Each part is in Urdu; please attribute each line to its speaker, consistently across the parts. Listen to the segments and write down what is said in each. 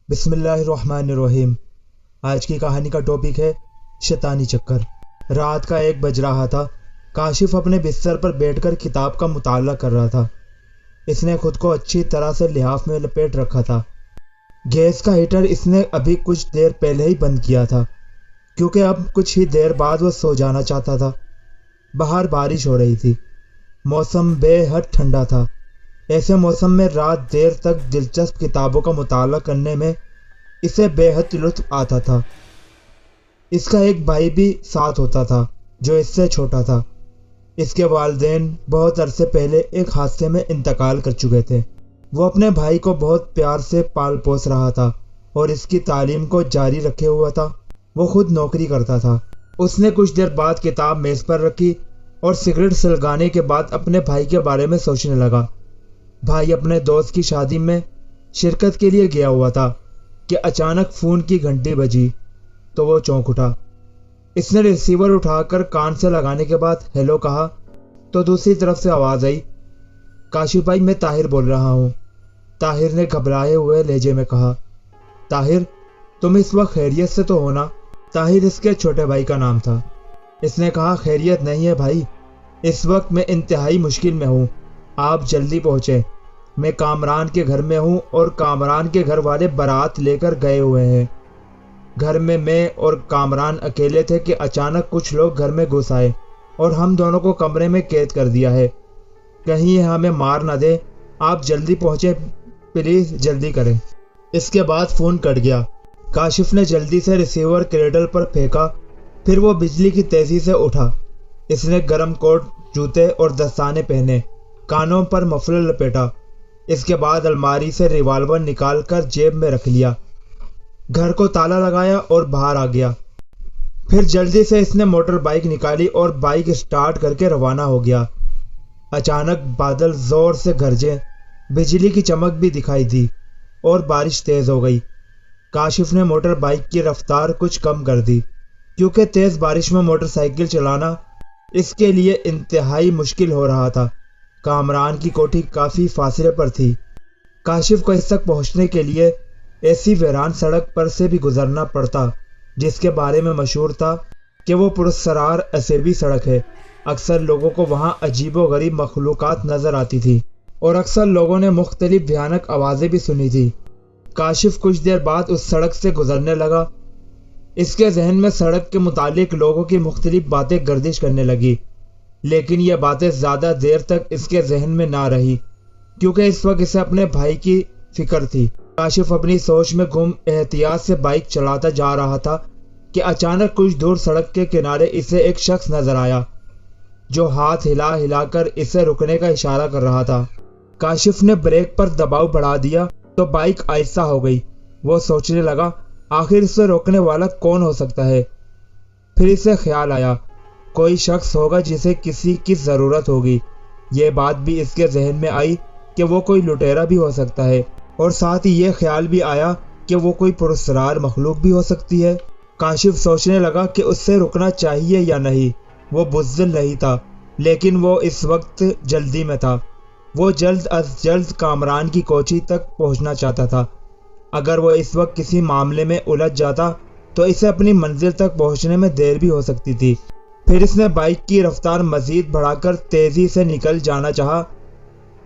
Speaker 1: بسم اللہ الرحمن الرحیم۔ آج کی کہانی کا ٹاپک ہے شیطانی چکر۔ رات کا 1 بج رہا تھا۔ کاشف اپنے بستر پر بیٹھ کر کتاب کا مطالعہ کر رہا تھا۔ اس نے خود کو اچھی طرح سے لحاف میں لپیٹ رکھا تھا۔ گیس کا ہیٹر اس نے ابھی کچھ دیر پہلے ہی بند کیا تھا، کیونکہ اب کچھ ہی دیر بعد وہ سو جانا چاہتا تھا۔ باہر بارش ہو رہی تھی، موسم بے حد ٹھنڈا تھا۔ ایسے موسم میں رات دیر تک دلچسپ کتابوں کا مطالعہ کرنے میں اسے بے حد لطف آتا تھا۔ اس کا ایک بھائی بھی ساتھ ہوتا تھا جو اس سے چھوٹا تھا۔ اس کے والدین بہت عرصے پہلے ایک حادثے میں انتقال کر چکے تھے۔ وہ اپنے بھائی کو بہت پیار سے پال پوس رہا تھا اور اس کی تعلیم کو جاری رکھے ہوا تھا۔ وہ خود نوکری کرتا تھا۔ اس نے کچھ دیر بعد کتاب میز پر رکھی اور سگریٹ سلگانے کے بعد اپنے بھائی کے بارے میں سوچنے لگا۔ بھائی اپنے دوست کی شادی میں شرکت کے لیے گیا ہوا تھا کہ اچانک فون کی گھنٹی بجی تو وہ چونک اٹھا۔ اس نے ریسیور اٹھا کر کان سے لگانے کے بعد ہیلو کہا تو دوسری طرف سے آواز آئی، کاشف بھائی میں طاہر بول رہا ہوں۔ طاہر نے گھبرائے ہوئے لہجے میں کہا، طاہر تم اس وقت خیریت سے تو ہو نا؟ طاہر اس کے چھوٹے بھائی کا نام تھا۔ اس نے کہا، خیریت نہیں ہے بھائی، اس وقت میں انتہائی مشکل میں ہوں، آپ جلدی پہنچے۔ میں کامران کے گھر میں ہوں اور کامران کے گھر والے بارات لے کر گئے ہوئے ہیں۔ گھر میں اور کامران اکیلے تھے کہ اچانک کچھ لوگ گھر میں گھس آئے اور ہم دونوں کو کمرے میں قید کر دیا ہے۔ کہیں یہ ہمیں مار نہ دے، آپ جلدی پہنچے، پلیز جلدی کریں۔ اس کے بعد فون کٹ گیا۔ کاشف نے جلدی سے ریسیور کریڈل پر پھینکا، پھر وہ بجلی کی تیزی سے اٹھا۔ اس نے گرم کوٹ، جوتے اور دستانے پہنے، کانوں پر مفلر لپیٹا۔ اس کے بعد الماری سے ریوالور نکال کر جیب میں رکھ لیا، گھر کو تالا لگایا اور باہر آ گیا۔ پھر جلدی سے اس نے موٹر بائیک نکالی اور بائیک اسٹارٹ کر کے روانہ ہو گیا۔ اچانک بادل زور سے گرجے، بجلی کی چمک بھی دکھائی دی اور بارش تیز ہو گئی۔ کاشف نے موٹر بائیک کی رفتار کچھ کم کر دی، کیونکہ تیز بارش میں موٹر سائیکل چلانا اس کے لیے انتہائی مشکل ہو رہا تھا۔ کامران کی کوٹھی کافی فاصلے پر تھی۔ کاشف کو اس تک پہنچنے کے لیے ایسی ویران سڑک پر سے بھی گزرنا پڑتا جس کے بارے میں مشہور تھا کہ وہ پراسرار اسیبی سڑک ہے۔ اکثر لوگوں کو وہاں عجیب و غریب مخلوقات نظر آتی تھی اور اکثر لوگوں نے مختلف بھیانک آوازیں بھی سنی تھی۔ کاشف کچھ دیر بعد اس سڑک سے گزرنے لگا۔ اس کے ذہن میں سڑک کے متعلق لوگوں کی مختلف باتیں گردش کرنے لگی، لیکن یہ باتیں زیادہ دیر تک اس کے ذہن میں نہ رہی، کیونکہ اس وقت اسے اپنے بھائی کی فکر تھی۔ کاشف اپنی سوچ میں گم احتیاط سے بائیک چلاتا جا رہا تھا کہ اچانک کچھ دور سڑک کے کنارے اسے ایک شخص نظر آیا جو ہاتھ ہلا ہلا کر اسے رکنے کا اشارہ کر رہا تھا۔ کاشف نے بریک پر دباؤ بڑھا دیا تو بائیک آہستہ ہو گئی۔ وہ سوچنے لگا، آخر اسے روکنے والا کون ہو سکتا ہے؟ پھر اسے خیال آیا، کوئی شخص ہوگا جسے کسی کی ضرورت ہوگی۔ یہ بات بھی اس کے ذہن میں آئی کہ وہ کوئی لٹیرا بھی ہو سکتا ہے، اور ساتھ ہی یہ خیال بھی آیا کہ وہ کوئی پراسرار مخلوق بھی ہو سکتی ہے۔ کاشف سوچنے لگا کہ اس سے رکنا چاہیے یا نہیں۔ وہ بزدل نہیں تھا، لیکن وہ اس وقت جلدی میں تھا۔ وہ جلد از جلد کامران کی کوٹھی تک پہنچنا چاہتا تھا۔ اگر وہ اس وقت کسی معاملے میں الجھ جاتا تو اسے اپنی منزل تک پہنچنے میں دیر بھی ہو سکتی تھی۔ پھر اس نے بائیک کی رفتار مزید بڑھا کر تیزی سے نکل جانا چاہا،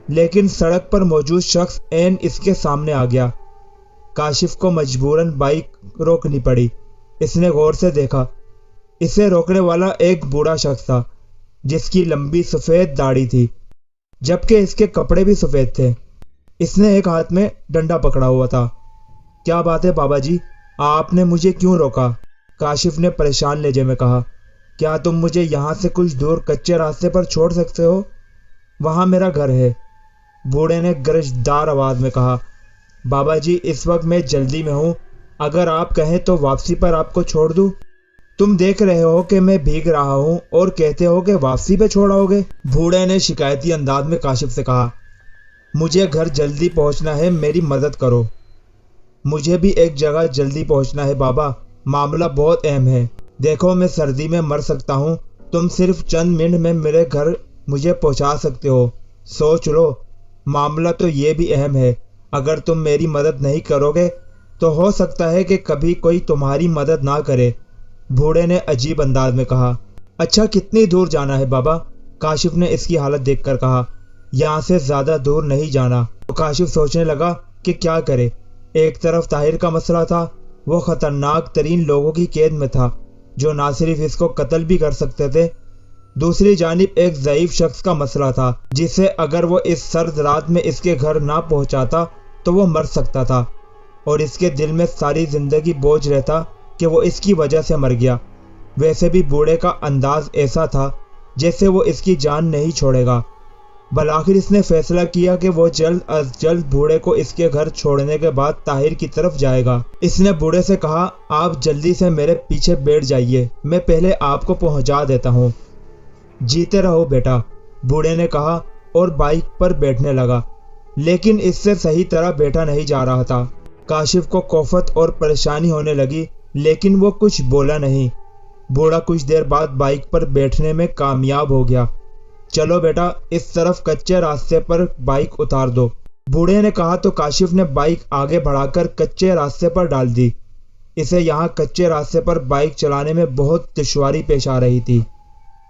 Speaker 1: لیکن سڑک پر موجود شخص عین اس کے سامنے آ گیا۔ کاشف کو مجبوراً بائیک روکنی پڑی۔ اس نے غور سے دیکھا، اسے روکنے والا ایک بوڑھا شخص تھا جس کی لمبی سفید داڑھی تھی، جبکہ اس کے کپڑے بھی سفید تھے۔ اس نے ایک ہاتھ میں ڈنڈا پکڑا ہوا تھا۔ کیا بات ہے بابا جی، آپ نے مجھے کیوں روکا؟ کاشف نے پریشان لہجے میں کہا، کیا تم مجھے یہاں سے کچھ دور کچے راستے پر چھوڑ سکتے ہو؟ وہاں میرا گھر ہے، بوڑھے نے گرجدار آواز میں کہا۔ بابا جی، اس وقت میں جلدی میں ہوں، اگر آپ کہیں تو واپسی پر آپ کو چھوڑ دوں۔ تم دیکھ رہے ہو کہ میں بھیگ رہا ہوں اور کہتے ہو کہ واپسی پہ چھوڑاؤ گے؟ بوڑھے نے شکایتی انداز میں کاشف سے کہا، مجھے گھر جلدی پہنچنا ہے، میری مدد کرو۔ مجھے بھی ایک جگہ جلدی پہنچنا ہے بابا، معاملہ بہت اہم ہے۔ دیکھو میں سردی میں مر سکتا ہوں، تم صرف چند منٹ میں میرے گھر مجھے پہنچا سکتے ہو، سوچ لو۔ معاملہ تو یہ بھی اہم ہے، اگر تم میری مدد نہیں کرو گے تو ہو سکتا ہے کہ کبھی کوئی تمہاری مدد نہ کرے، بوڑھے نے عجیب انداز میں کہا۔ اچھا کتنی دور جانا ہے بابا؟ کاشف نے اس کی حالت دیکھ کر کہا۔ یہاں سے زیادہ دور نہیں جانا۔ تو کاشف سوچنے لگا کہ کیا کرے۔ ایک طرف طاہر کا مسئلہ تھا، وہ خطرناک ترین لوگوں کی قید میں تھا جو نہ صرف اس کو قتل بھی کر سکتے تھے، دوسری جانب ایک ضعیف شخص کا مسئلہ تھا جسے اگر وہ اس سرد رات میں اس کے گھر نہ پہنچاتا تو وہ مر سکتا تھا، اور اس کے دل میں ساری زندگی بوجھ رہتا کہ وہ اس کی وجہ سے مر گیا۔ ویسے بھی بوڑھے کا انداز ایسا تھا جیسے وہ اس کی جان نہیں چھوڑے گا۔ بالآخر اس نے فیصلہ کیا کہ وہ جلد از جلد بوڑھے کو اس کے گھر چھوڑنے کے بعد طاہر کی طرف جائے گا۔ اس نے بوڑھے سے کہا، آپ جلدی سے میرے پیچھے بیٹھ جائیے، میں پہلے آپ کو پہنچا دیتا ہوں۔ جیتے رہو بیٹا، بوڑھے نے کہا اور بائک پر بیٹھنے لگا، لیکن اس سے صحیح طرح بیٹھا نہیں جا رہا تھا۔ کاشف کو کوفت اور پریشانی ہونے لگی، لیکن وہ کچھ بولا نہیں۔ بوڑھا کچھ دیر بعد بائک پر بیٹھنے میں کامیاب ہو گیا۔ چلو بیٹا، اس طرف کچے راستے پر بائک اتار دو، بوڑھے نے کہا تو کاشف نے بائک آگے بڑھا کر کچے راستے پر ڈال دی۔ اسے یہاں کچے راستے پر بائک چلانے میں بہت دشواری پیش آ رہی تھی۔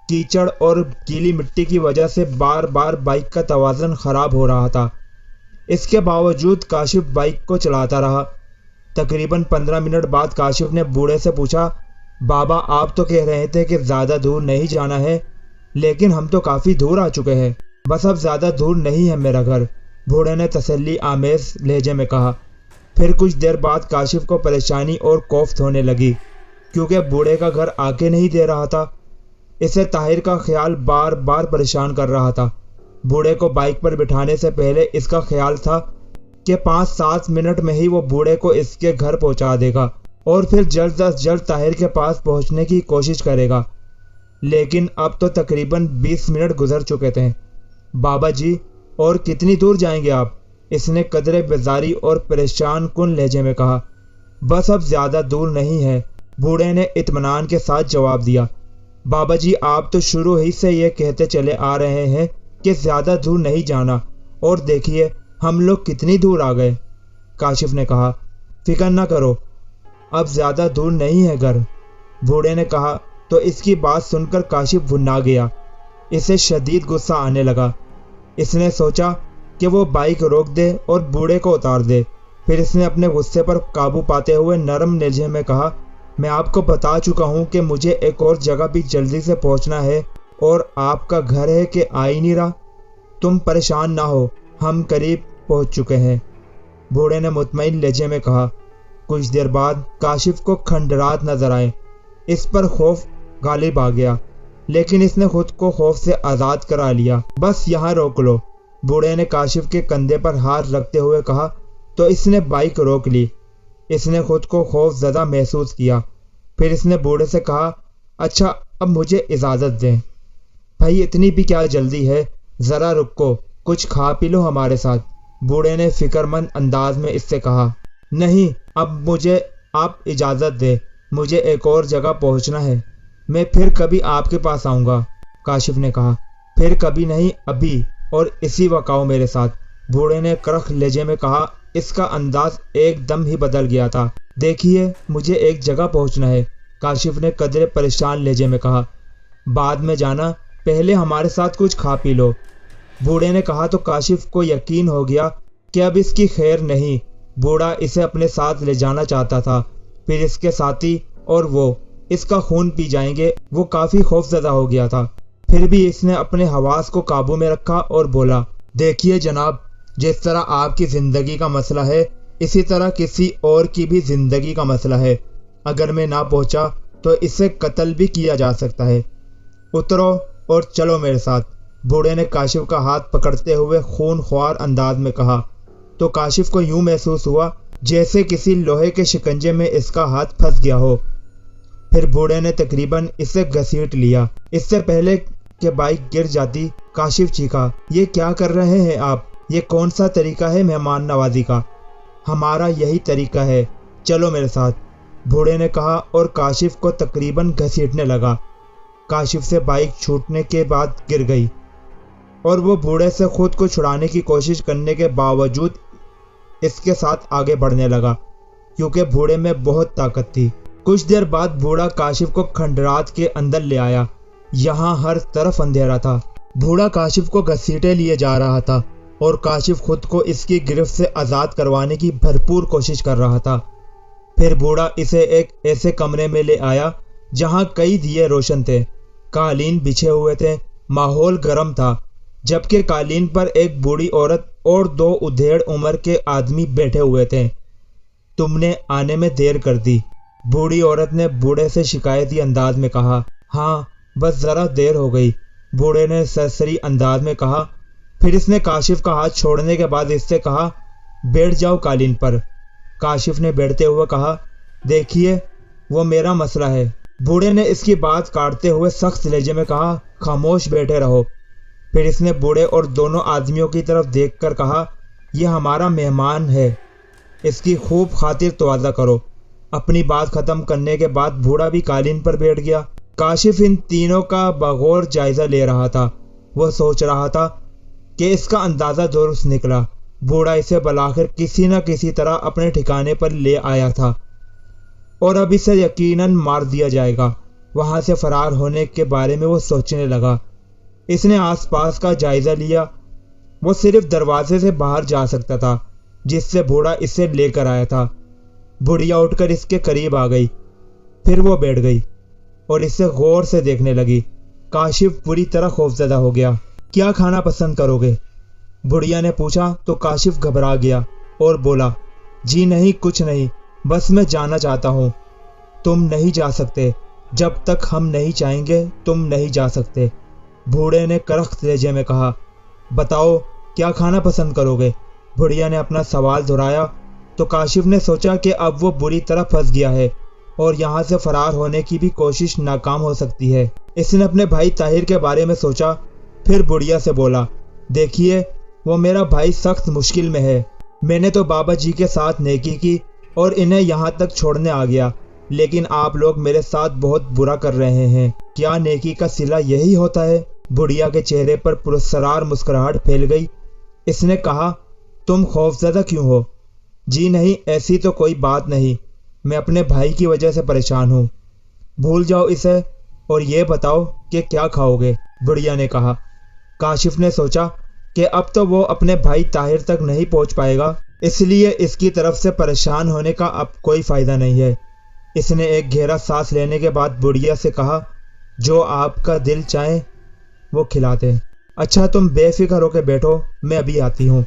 Speaker 1: کیچڑ اور گیلی مٹی کی وجہ سے بار بار بائک کا توازن خراب ہو رہا تھا۔ اس کے باوجود کاشف بائک کو چلاتا رہا۔ تقریباً 15 منٹ بعد کاشف نے بوڑھے سے پوچھا، بابا آپ تو کہہ رہے تھے کہ زیادہ دور نہیں جانا ہے، لیکن ہم تو کافی دور آ چکے ہیں۔ بس اب زیادہ دور نہیں ہے میرا گھر، بوڑھے نے تسلی آمیز لہجے میں کہا۔ پھر کچھ دیر بعد کاشف کو پریشانی اور کوفت ہونے لگی، کیونکہ بوڑھے کا گھر آگے نہیں دے رہا تھا۔ اسے طاہر کا خیال بار بار پریشان کر رہا تھا۔ بوڑھے کو بائک پر بٹھانے سے پہلے اس کا خیال تھا کہ 5-7 منٹ میں ہی وہ بوڑھے کو اس کے گھر پہنچا دے گا اور پھر جلد از جلد طاہر کے پاس پہنچنے کی کوشش کرے گا، لیکن اب تو تقریباً 20 منٹ گزر چکے تھے۔ بابا جی، اور کتنی دور جائیں گے آپ؟ اس نے قدرے بیزاری اور پریشان کن لہجے میں کہا۔ بس اب زیادہ دور نہیں ہے، بوڑھے نے اطمینان کے ساتھ جواب دیا۔ بابا جی آپ تو شروع ہی سے یہ کہتے چلے آ رہے ہیں کہ زیادہ دور نہیں جانا، اور دیکھیے ہم لوگ کتنی دور آ گئے، کاشف نے کہا۔ فکر نہ کرو، اب زیادہ دور نہیں ہے گھر، بوڑھے نے کہا تو اس کی بات سن کر کاشف بھنا گیا۔ اسے شدید غصہ آنے لگا۔ اس نے سوچا کہ وہ بائک روک دے اور بوڑھے کو اتار دے۔ پھر اس نے اپنے غصے پر قابو پاتے ہوئے نرم لہجے میں کہا، میں آپ کو بتا چکا ہوں کہ مجھے ایک اور جگہ بھی جلدی سے پہنچنا ہے، اور آپ کا گھر ہے کہ آ ہی نہیں رہا۔ تم پریشان نہ ہو، ہم قریب پہنچ چکے ہیں، بوڑھے نے مطمئن لہجے میں کہا۔ کچھ دیر بعد کاشف کو کھنڈرات نظر آئے۔ اس پر خوف غالب آ گیا، لیکن اس نے خود کو خوف سے آزاد کرا لیا۔ بس یہاں روک لو، بوڑھے نے کاشف کے کندھے پر ہاتھ رکھتے ہوئے کہا تو اس نے بائک روک لی۔ اس نے خود کو خوف زدہ محسوس کیا۔ پھر اس نے بوڑھے سے کہا، اچھا اب مجھے اجازت دیں۔ بھائی اتنی بھی کیا جلدی ہے، ذرا رکو، کچھ کھا پی لو ہمارے ساتھ، بوڑھے نے فکر مند انداز میں اس سے کہا۔ نہیں، اب مجھے آپ اجازت دیں، مجھے ایک اور جگہ پہنچنا ہے، میں پھر کبھی آپ کے پاس آؤں گا، کاشف نے کہا۔ پھر کبھی نہیں، ابھی، اور اسی وقت آؤ میرے ساتھ، بوڑھے نے کرخ لہجے میں کہا۔ اس کا انداز ایک دم ہی بدل گیا تھا۔ دیکھیے مجھے ایک جگہ پہنچنا ہے، کاشف نے قدرے پریشان لہجے میں کہا۔ بعد میں جانا، پہلے ہمارے ساتھ کچھ کھا پی لو، بوڑھے نے کہا تو کاشف کو یقین ہو گیا کہ اب اس کی خیر نہیں۔ بوڑھا اسے اپنے ساتھ لے جانا چاہتا تھا، پھر اس کے ساتھی اور وہ اس کا خون پی جائیں گے۔ وہ کافی خوف زدہ ہو گیا تھا، پھر بھی اس نے اپنے حواس کو قابو میں رکھا اور بولا، دیکھیے جناب، جس طرح آپ کی زندگی کا مسئلہ ہے، اسی طرح کسی اور کی بھی زندگی کا مسئلہ ہے۔ اگر میں نہ پہنچا تو اسے قتل بھی کیا جا سکتا ہے۔ اترو اور چلو میرے ساتھ، بوڑھے نے کاشف کا ہاتھ پکڑتے ہوئے خون خوار انداز میں کہا تو کاشف کو یوں محسوس ہوا جیسے کسی لوہے کے شکنجے میں اس کا ہاتھ پھنس گیا ہو۔ پھر بوڑھے نے تقریباً اسے گھسیٹ لیا۔ اس سے پہلے کہ بائک گر جاتی، کاشف چیخا، یہ کیا کر رہے ہیں آپ؟ یہ کون سا طریقہ ہے مہمان نوازی کا؟ ہمارا یہی طریقہ ہے، چلو میرے ساتھ، بوڑھے نے کہا اور کاشف کو تقریباً گھسیٹنے لگا۔ کاشف سے بائک چھوٹنے کے بعد گر گئی، اور وہ بوڑھے سے خود کو چھڑانے کی کوشش کرنے کے باوجود اس کے ساتھ آگے بڑھنے لگا۔ کیونکہ بوڑھے میں بہت طاقت تھی۔ کچھ دیر بعد بوڑھا کاشف کو کھنڈرات کے اندر لے آیا۔ یہاں ہر طرف اندھیرا تھا۔ بوڑھا کاشف کو گھسیٹے لیے جا رہا تھا اور کاشف خود کو اس کی گرفت سے آزاد کروانے کی بھرپور کوشش کر رہا تھا۔ پھر بوڑھا اسے ایک ایسے کمرے میں لے آیا جہاں کئی دیے روشن تھے، قالین بچھے ہوئے تھے، ماحول گرم تھا، جبکہ قالین پر ایک بوڑھی عورت اور 2 ادھیڑ عمر کے آدمی بیٹھے ہوئے تھے۔ تم نے آنے میں دیر کر دی، بوڑھی عورت نے بوڑھے سے شکایتی انداز میں کہا۔ ہاں، بس ذرا دیر ہو گئی، بوڑھے نے سرسری انداز میں کہا۔ پھر اس نے کاشف کا ہاتھ چھوڑنے کے بعد اس سے کہا، بیٹھ جاؤ قالین پر۔ کاشف نے بیٹھتے ہوئے کہا، دیکھیے، وہ میرا مسئلہ ہے۔ بوڑھے نے اس کی بات کاٹتے ہوئے سخت لہجے میں کہا، خاموش بیٹھے رہو۔ پھر اس نے بوڑھے اور دونوں آدمیوں کی طرف دیکھ کر کہا، یہ ہمارا مہمان ہے، اس کی خوب خاطر تواضع کرو۔ اپنی بات ختم کرنے کے بعد بوڑھا بھی قالین پر بیٹھ گیا۔ کاشف ان تینوں کا بغور جائزہ لے رہا تھا۔ وہ سوچ رہا تھا کہ اس کا اندازہ درست نکلا۔ بوڑھا اسے بالآخر کسی نہ کسی طرح اپنے ٹھکانے پر لے آیا تھا اور اب اسے یقیناً مار دیا جائے گا۔ وہاں سے فرار ہونے کے بارے میں وہ سوچنے لگا۔ اس نے آس پاس کا جائزہ لیا۔ وہ صرف دروازے سے باہر جا سکتا تھا جس سے بوڑھا اسے لے کر آیا تھا۔ بڑھیا اٹھ کر اس کے قریب آ گئی، پھر وہ بیٹھ گئی اور اسے غور سے دیکھنے لگی۔ کاشف بری طرح خوفزدہ ہو گیا۔ کیا کھانا پسند کرو گے؟ بڑھیا نے پوچھا تو کاشف گھبرا گیا اور بولا، جی نہیں، کچھ نہیں، بس میں جانا چاہتا ہوں۔ تم نہیں جا سکتے، جب تک ہم نہیں چاہیں گے تم نہیں جا سکتے، بوڑھے نے کرخت لہجے میں کہا۔ بتاؤ، کیا کھانا پسند کرو گے؟ بڑھیا نے اپنا سوال دہرایا تو کاشف نے سوچا کہ اب وہ بری طرح پھنس گیا ہے اور یہاں سے فرار ہونے کی بھی کوشش ناکام ہو سکتی ہے۔ اس نے اپنے بھائی طاہر کے بارے میں سوچا، پھر بڑھیا سے بولا، دیکھیے، وہ میرا بھائی سخت مشکل میں ہے۔ میں نے تو بابا جی کے ساتھ نیکی کی اور انہیں یہاں تک چھوڑنے آ گیا، لیکن آپ لوگ میرے ساتھ بہت برا کر رہے ہیں۔ کیا نیکی کا صلہ یہی ہوتا ہے؟ بڑھیا کے چہرے پر پراسرار مسکراہٹ پھیل گئی۔ اس نے کہا، تم خوفزدہ کیوں ہو؟ جی نہیں، ایسی تو کوئی بات نہیں، میں اپنے بھائی کی وجہ سے پریشان ہوں۔ بھول جاؤ اسے اور یہ بتاؤ کہ کیا کھاؤ گے، بڑھیا نے کہا۔ کاشف نے سوچا کہ اب تو وہ اپنے بھائی طاہر تک نہیں پہنچ پائے گا، اس لیے اس کی طرف سے پریشان ہونے کا اب کوئی فائدہ نہیں ہے۔ اس نے ایک گہرا سانس لینے کے بعد بڑھیا سے کہا، جو آپ کا دل چاہے وہ کھلاتے ہیں۔ اچھا، تم بے فکر ہو کے بیٹھو، میں ابھی آتی ہوں،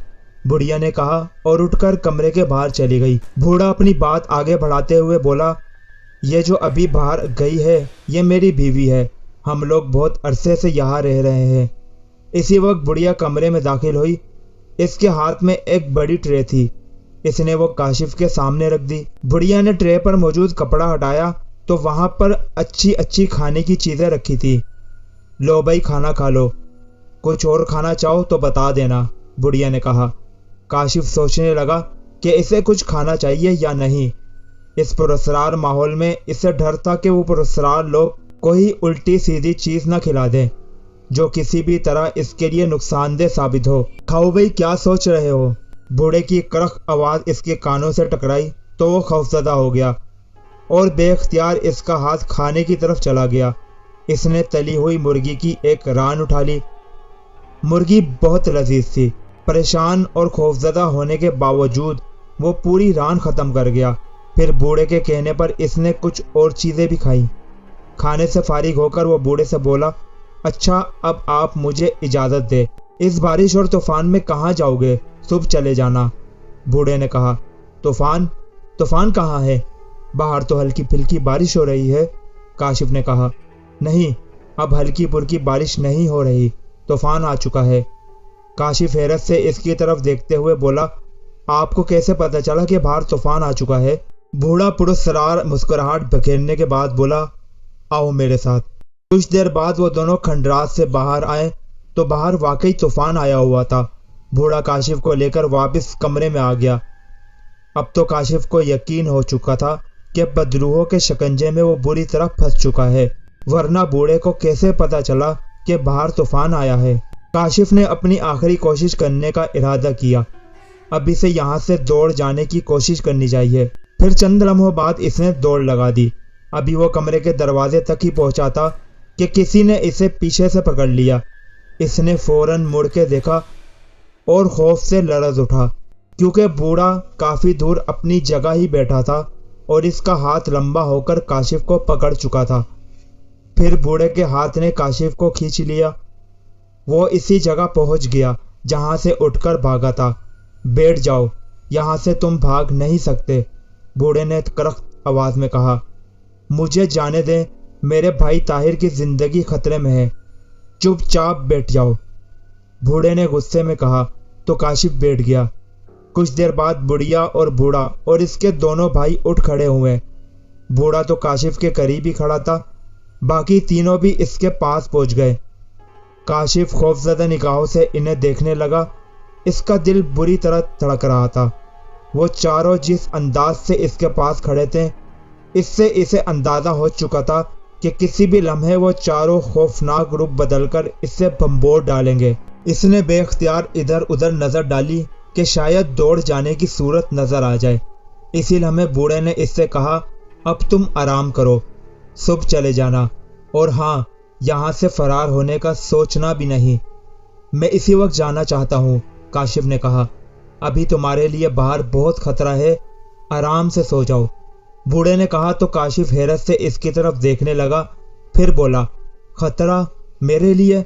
Speaker 1: بڑھیا نے کہا اور اٹھ کر کمرے کے باہر چلی گئی۔ بوڑھا اپنی بات آگے بڑھاتے ہوئے بولا، یہ جو ابھی باہر گئی ہے یہ میری بیوی ہے، ہم لوگ بہت عرصے سے یہاں رہ رہے ہیں۔ اسی وقت بڑھیا کمرے میں داخل ہوئی۔ اس کے ہاتھ میں ایک بڑی ٹرے تھی، اس نے وہ کاشف کے سامنے رکھ دی۔ بڑھیا نے ٹرے پر موجود کپڑا ہٹایا تو وہاں پر اچھی کھانے کی چیزیں رکھی تھی۔ لو بھائی، کھانا کھا لو، کچھ اور کھانا چاہو تو بتا دینا، بڑھیا نے کہا۔ کاشف سوچنے لگا کہ اسے کچھ کھانا چاہیے یا نہیں۔ اس پراسرار ماحول میں اسے ڈر تھا کہ وہ پراسرار لوگ کوئی الٹی سیدھی چیز نہ کھلا دیں جو کسی بھی طرح اس کے لیے نقصان دہ ثابت ہو۔ کھاؤ بھائی، کیا سوچ رہے ہو؟ بوڑھے کی کرخ آواز اس کے کانوں سے ٹکرائی تو وہ خوفزدہ ہو گیا اور بے اختیار اس کا ہاتھ کھانے کی طرف چلا گیا۔ اس نے تلی ہوئی مرغی کی ایک ران اٹھا لی۔ مرغی بہت لذیذ تھی۔ پریشان اور خوفزدہ ہونے کے باوجود وہ پوری ران ختم کر گیا۔ پھر بوڑھے کے کہنے پر اس نے کچھ اور چیزیں بھی کھائیں۔ کھانے سے فارغ ہو کر وہ بوڑھے سے بولا، اچھا، اب آپ مجھے اجازت دے، اس بارش اور طوفان میں کہاں جاؤ گے؟ صبح چلے جانا، بوڑھے نے کہا۔ طوفان کہاں ہے؟ باہر تو ہلکی پھلکی بارش ہو رہی ہے، کاشف نے کہا۔ نہیں، اب ہلکی پھلکی بارش نہیں ہو رہی، طوفان آ چکا ہے۔ کاشف حیرت سے اس کی طرف دیکھتے ہوئے بولا، آپ کو کیسے پتا چلا کہ باہر طوفان آ چکا ہے؟ بوڑھا پراسرار مسکراہٹ بکھیرنے کے بعد بولا، آؤ میرے ساتھ۔ کچھ دیر بعد وہ دونوں کھنڈرات سے باہر آئے تو باہر واقعی طوفان آیا ہوا تھا۔ بوڑھا کاشف کو لے کر واپس کمرے میں آ گیا۔ اب تو کاشف کو یقین ہو چکا تھا کہ بدروحوں کے شکنجے میں وہ بری طرح پھنس چکا ہے، ورنہ بوڑھے کو کیسے پتا چلا کہ باہر طوفان آیا ہے؟ کاشف نے اپنی آخری کوشش کرنے کا ارادہ کیا۔ اب اسے یہاں سے دوڑ جانے کی کوشش کرنی چاہیے۔ پھر چند لمحوں بعد اس نے دوڑ لگا دی۔ ابھی وہ کمرے کے دروازے تک ہی پہنچا تھا کہ کسی نے اسے پیچھے سے پکڑ لیا۔ اس نے فوراً مڑ کے دیکھا اور خوف سے لرز اٹھا، کیونکہ بوڑھا کافی دور اپنی جگہ ہی بیٹھا تھا اور اس کا ہاتھ لمبا ہو کر کاشف کو پکڑ چکا تھا۔ پھر بوڑھے کے ہاتھ نے کاشف کو کھینچ لیا۔ وہ اسی جگہ پہنچ گیا جہاں سے اٹھ کر بھاگا تھا۔ بیٹھ جاؤ، یہاں سے تم بھاگ نہیں سکتے، بوڑھے نے کرخت آواز میں کہا۔ مجھے جانے دیں، میرے بھائی طاہر کی زندگی خطرے میں ہے، چپ چاپ بیٹھ جاؤ، بوڑھے نے غصے میں کہا تو کاشف بیٹھ گیا۔ کچھ دیر بعد بڑھیا اور بوڑھا اور اس کے دونوں بھائی اٹھ کھڑے ہوئے۔ بوڑھا تو کاشف کے قریب ہی کھڑا تھا، باقی تینوں بھی اس کے پاس پہنچ گئے۔ کاشف خوفزدہ نگاہوں سے انہیں دیکھنے لگا۔ اس کا دل بری طرح دھڑک رہا تھا۔ وہ چاروں جس انداز سے اس کے پاس کھڑے تھے، اس سے اسے اندازہ ہو چکا تھا کہ کسی بھی لمحے وہ چاروں خوفناک روپ بدل کر اس سے بمبور ڈالیں گے۔ اس نے بے اختیار ادھر ادھر نظر ڈالی کہ شاید دوڑ جانے کی صورت نظر آ جائے۔ اسی لمحے بوڑھے نے اس سے کہا، اب تم آرام کرو، صبح چلے جانا، اور ہاں، یہاں سے فرار ہونے کا سوچنا بھی نہیں۔ میں اسی وقت جانا چاہتا ہوں، کاشف نے کہا۔ ابھی تمہارے لیے باہر بہت خطرہ ہے، آرام سے سو جاؤ، بوڑھے نے کہا تو کاشف حیرت سے اس کی طرف دیکھنے لگا۔ پھر بولا، خطرہ میرے لیے؟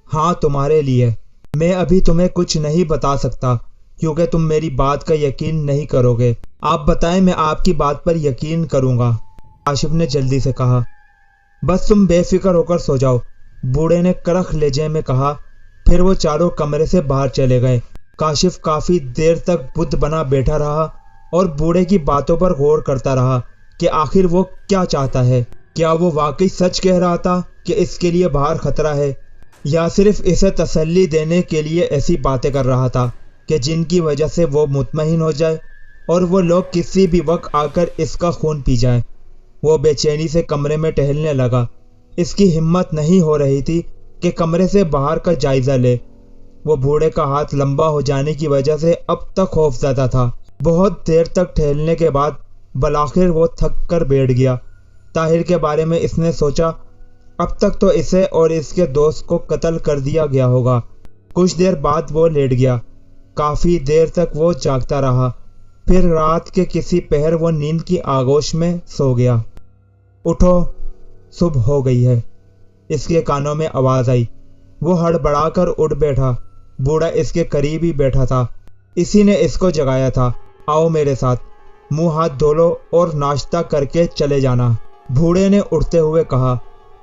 Speaker 1: ہاں تمہارے لیے۔ میں ابھی تمہیں کچھ نہیں بتا سکتا کیونکہ تم میری بات کا یقین نہیں کرو گے۔ آپ بتائیں، میں آپ کی بات پر یقین کروں گا، کاشف نے جلدی سے کہا۔ بس تم بے فکر ہو کر سو جاؤ، بوڑھے نے کرخ لہجے میں کہا۔ پھر وہ چاروں کمرے سے باہر چلے گئے۔ کاشف کافی دیر تک بت بنا بیٹھا رہا اور بوڑھے کی باتوں پر غور کرتا رہا کہ آخر وہ کیا چاہتا ہے۔ کیا وہ واقعی سچ کہہ رہا تھا کہ اس کے لیے باہر خطرہ ہے، یا صرف اسے تسلی دینے کے لیے ایسی باتیں کر رہا تھا کہ جن کی وجہ سے وہ مطمئن ہو جائے اور وہ لوگ کسی بھی وقت آ کر اس کا خون پی جائیں۔ وہ بے چینی سے کمرے میں ٹہلنے لگا۔ اس کی ہمت نہیں ہو رہی تھی کہ کمرے سے باہر کا جائزہ لے۔ وہ بوڑھے کا ہاتھ لمبا ہو جانے کی وجہ سے اب تک خوفزدہ تھا۔ بہت دیر تک ٹہلنے کے بعد بالآخر وہ تھک کر بیٹھ گیا۔ طاہر کے بارے میں اس نے سوچا، اب تک تو اسے اور اس کے دوست کو قتل کر دیا گیا ہوگا۔ کچھ دیر بعد وہ لیٹ گیا۔ کافی دیر تک وہ جاگتا رہا۔ پھر رات کے کسی پہر وہ نیند کی آغوش میں سو گیا۔ اٹھو، صبح ہو گئی ہے، اس کے کانوں میں آواز آئی۔ وہ ہڑبڑا کر اٹھ بیٹھا۔ بوڑھا اس کے قریب ہی بیٹھا تھا۔ اسی نے اس کو جگایا تھا۔ آؤ میرے ساتھ، منہ ہاتھ دھو لو اور ناشتہ کر کے چلے جانا، بوڑھے نے اٹھتے ہوئے کہا۔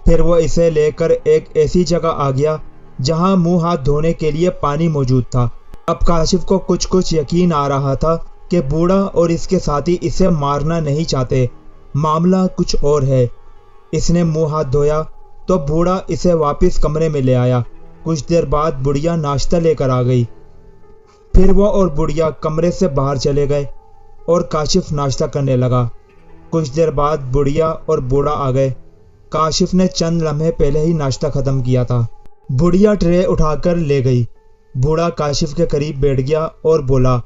Speaker 1: پھر وہ اسے لے کر ایک ایسی جگہ آ گیا جہاں منہ ہاتھ دھونے کے لیے پانی موجود تھا۔ اب کاشف کو کچھ یقین آ رہا تھا کہ بوڑھا اور اس کے ساتھی اسے مارنا نہیں چاہتے، معاملہ کچھ اور ہے۔ اس نے منہ ہاتھ دھویا تو بوڑھا اسے واپس کمرے میں لے آیا۔ کچھ دیر بعد بڑھیا ناشتہ لے کر آ گئی۔ پھر وہ اور بڑھیا کمرے سے باہر چلے گئے اور کاشف ناشتہ کرنے لگا۔ کچھ دیر بعد بڑھیا اور بوڑھا آ گئے۔ کاشف نے چند لمحے پہلے ہی ناشتہ ختم کیا تھا۔ بڑھیا ٹرے اٹھا کر لے گئی۔ بوڑھا کاشف کے قریب بیٹھ گیا اور بولا،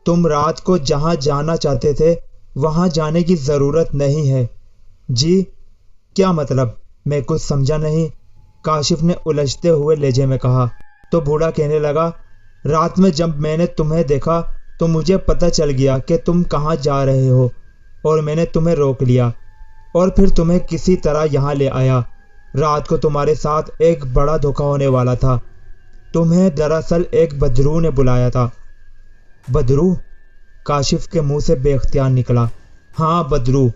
Speaker 1: تم رات کو جہاں جانا چاہتے تھے وہاں جانے کی ضرورت نہیں ہے۔ جی؟ کیا مطلب؟ میں کچھ سمجھا نہیں، کاشف نے الجھتے ہوئے لہجے میں کہا۔ تو بوڑھا کہنے لگا، رات میں جب میں نے تمہیں دیکھا تو مجھے پتہ چل گیا کہ تم کہاں جا رہے ہو، اور میں نے تمہیں روک لیا اور پھر تمہیں کسی طرح یہاں لے آیا۔ رات کو تمہارے ساتھ ایک بڑا دھوکہ ہونے والا تھا۔ تمہیں دراصل ایک بدرو نے بلایا تھا۔ بدرو؟ کاشف کے منہ سے بے اختیار نکلا۔ ہاں، بدرو۔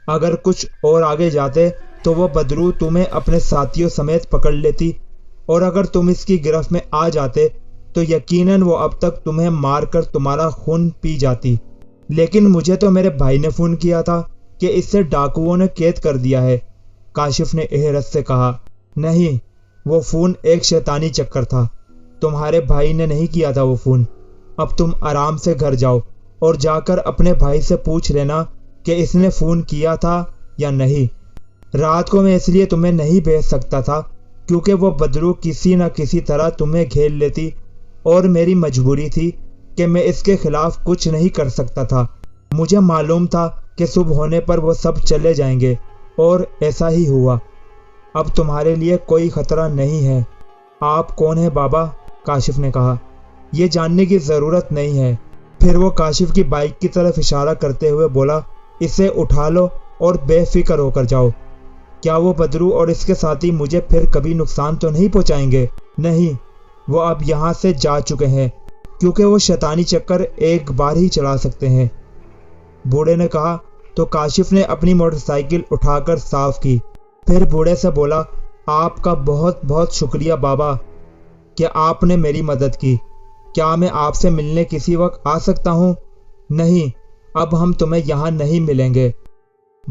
Speaker 1: اگر کچھ اور آگے جاتے تو وہ بدرو تمہیں اپنے ساتھیوں سمیت پکڑ لیتی، اور اگر تم اس کی گرفت میں آ جاتے تو یقیناً وہ اب تک تمہیں مار کر تمہارا خون پی جاتی۔ لیکن مجھے تو میرے بھائی نے فون کیا تھا کہ اس سے ڈاکوؤں نے قید کر دیا ہے، کاشف نے حیرت سے کہا۔ نہیں، وہ فون ایک شیطانی چکر تھا، تمہارے بھائی نے نہیں کیا تھا وہ فون۔ اب تم آرام سے گھر جاؤ اور جا کر اپنے بھائی سے پوچھ لینا کہ اس نے فون کیا تھا یا نہیں۔ رات کو میں اس لیے تمہیں نہیں بھیج سکتا تھا کیونکہ وہ بدرو کسی نہ کسی طرح تمہیں گھیر لیتی، اور میری مجبوری تھی کہ میں اس کے خلاف کچھ نہیں کر سکتا تھا۔ مجھے معلوم تھا کہ صبح ہونے پر وہ سب چلے جائیں گے، اور ایسا ہی ہوا۔ اب تمہارے لیے کوئی خطرہ نہیں ہے۔ آپ کون ہیں بابا؟ کاشف نے کہا۔ یہ جاننے کی ضرورت نہیں ہے۔ پھر وہ کاشف کی بائک کی طرف اشارہ کرتے ہوئے بولا، اسے اٹھا لو اور بے فکر ہو کر جاؤ۔ کیا وہ بدرو اور اس کے ساتھی مجھے پھر کبھی نقصان تو نہیں پہنچائیں گے؟ نہیں، وہ اب یہاں سے جا چکے ہیں، کیونکہ وہ شیطانی چکر ایک بار ہی چلا سکتے ہیں۔ بوڑھے نے کہا تو کاشف نے اپنی موٹر سائیکل اٹھا کر صاف کی۔ پھر بوڑھے سے بولا، آپ کا بہت بہت شکریہ بابا کہ آپ نے میری مدد کی۔ کیا میں آپ سے ملنے کسی وقت آ سکتا ہوں؟ نہیں، اب ہم تمہیں یہاں نہیں ملیں گے۔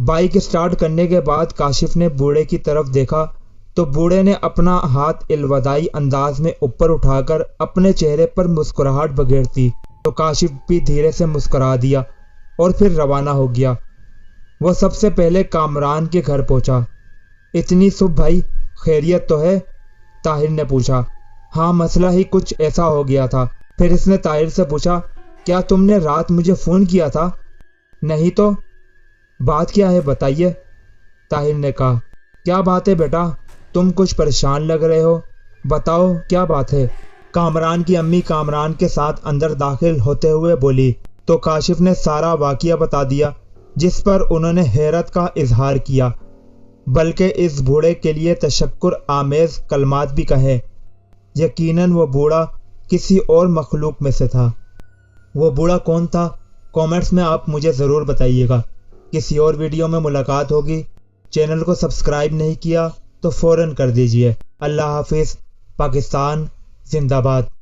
Speaker 1: بائک اسٹارٹ کرنے کے بعد کاشف نے بوڑھے کی طرف دیکھا تو بوڑھے نے اپنا ہاتھ الوداعی انداز میں اوپر اٹھا کر اپنے چہرے پر مسکراہٹ بگیرتی تو کاشف بھی دھیرے سے مسکرا دیا اور پھر روانہ ہو گیا۔ وہ سب سے پہلے کامران کے گھر پہنچا۔ اتنی صبح بھائی، خیریت تو ہے؟ طاہر نے پوچھا۔ ہاں، مسئلہ ہی کچھ ایسا ہو گیا تھا۔ پھر اس نے طاہر سے پوچھا، کیا تم نے رات مجھے فون کیا تھا؟ نہیں تو۔ بات کیا ہے بتائیے، طاہر نے کہا۔ کیا بات ہے بیٹا؟ تم کچھ پریشان لگ رہے ہو، بتاؤ کیا بات ہے؟ کامران کی امی کامران کے ساتھ اندر داخل ہوتے ہوئے بولی تو کاشف نے سارا واقعہ بتا دیا، جس پر انہوں نے حیرت کا اظہار کیا، بلکہ اس بوڑھے کے لیے تشکر آمیز کلمات بھی کہے۔ یقیناً وہ بوڑھا کسی اور مخلوق میں سے تھا۔ وہ بوڑھا کون تھا؟ کامنٹس میں آپ مجھے ضرور بتائیے گا۔ کسی اور ویڈیو میں ملاقات ہوگی۔ چینل کو سبسکرائب نہیں کیا تو فوراً کر دیجئے۔ اللہ حافظ۔ پاکستان زندہ باد۔